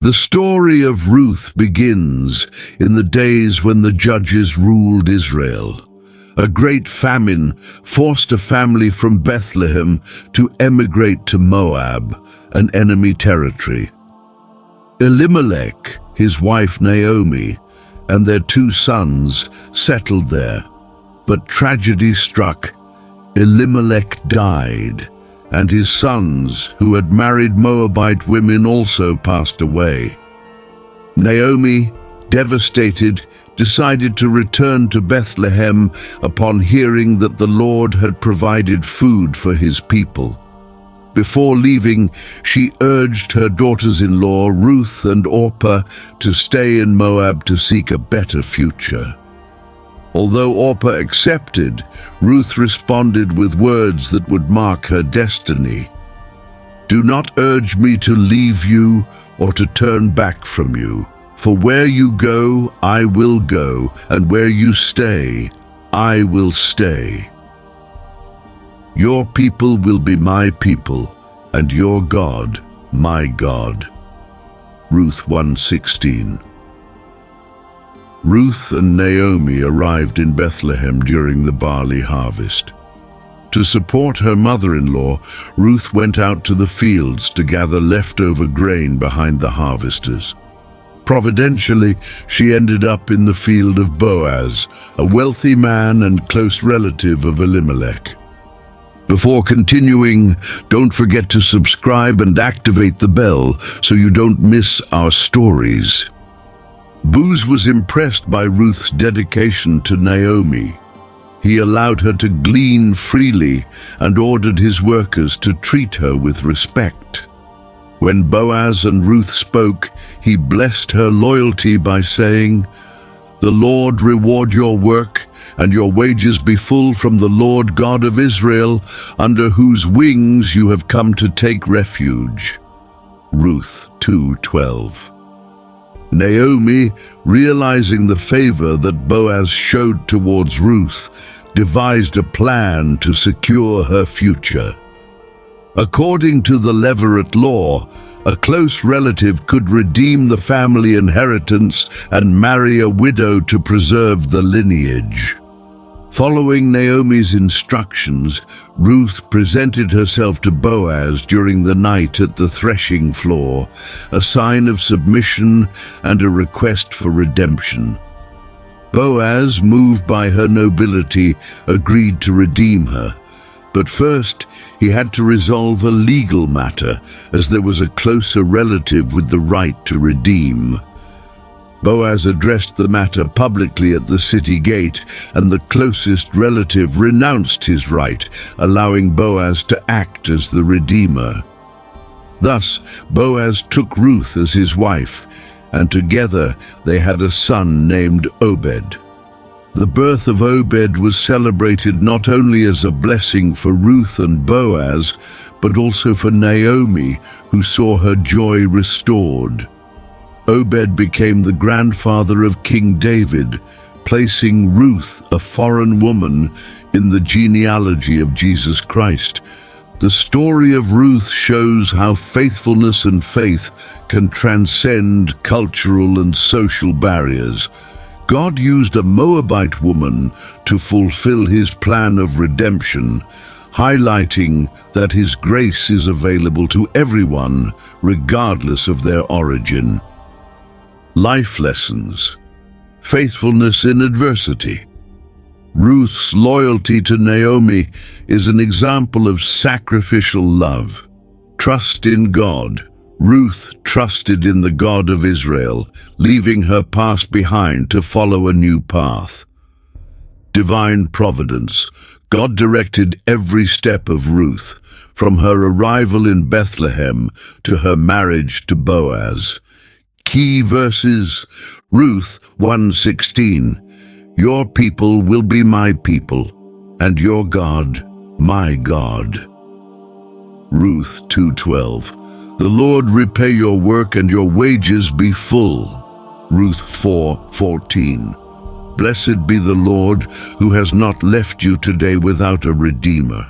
The story of Ruth begins in the days when the judges ruled Israel. A great famine forced a family from Bethlehem to emigrate to Moab, an enemy territory. Elimelech, his wife Naomi, and their 2 sons settled there. But tragedy struck. Elimelech died, and his sons, who had married Moabite women, also passed away. Naomi, devastated, decided to return to Bethlehem upon hearing that the Lord had provided food for his people. Before leaving, she urged her daughters-in-law, Ruth and Orpah, to stay in Moab to seek a better future. Although Orpah accepted, Ruth responded with words that would mark her destiny. "Do not urge me to leave you or to turn back from you. For where you go, I will go, and where you stay, I will stay. Your people will be my people, and your God, my God." Ruth 1:16. Ruth and Naomi arrived in Bethlehem during the barley harvest. To support her mother-in-law, Ruth went out to the fields to gather leftover grain behind the harvesters. Providentially, she ended up in the field of Boaz, a wealthy man and close relative of Elimelech. Before continuing, don't forget to subscribe and activate the bell so you don't miss our stories. Boaz was impressed by Ruth's dedication to Naomi. He allowed her to glean freely and ordered his workers to treat her with respect. When Boaz and Ruth spoke, he blessed her loyalty by saying, "The Lord reward your work, and your wages be full from the Lord God of Israel, under whose wings you have come to take refuge." Ruth 2:12. Naomi, realizing the favor that Boaz showed towards Ruth, devised a plan to secure her future. According to the Levirate law, a close relative could redeem the family inheritance and marry a widow to preserve the lineage. Following Naomi's instructions, Ruth presented herself to Boaz during the night at the threshing floor, a sign of submission and a request for redemption. Boaz, moved by her nobility, agreed to redeem her. But first, he had to resolve a legal matter, as there was a closer relative with the right to redeem. Boaz addressed the matter publicly at the city gate, and the closest relative renounced his right, allowing Boaz to act as the redeemer. Thus, Boaz took Ruth as his wife, and together they had a son named Obed. The birth of Obed was celebrated not only as a blessing for Ruth and Boaz, but also for Naomi, who saw her joy restored. Obed became the grandfather of King David, placing Ruth, a foreign woman, in the genealogy of Jesus Christ. The story of Ruth shows how faithfulness and faith can transcend cultural and social barriers. God used a Moabite woman to fulfill his plan of redemption, highlighting that his grace is available to everyone, regardless of their origin. Life lessons. Faithfulness in adversity. Ruth's loyalty to Naomi is an example of sacrificial love. Trust in God. Ruth trusted in the God of Israel, leaving her past behind to follow a new path. Divine providence. God directed every step of Ruth, from her arrival in Bethlehem to her marriage to Boaz. Key verses: Ruth 1:16, "Your people will be my people, and your God, my God." Ruth 2:12, "The Lord repay your work and your wages be full." Ruth 4:14, "Blessed be the Lord, who has not left you today without a redeemer."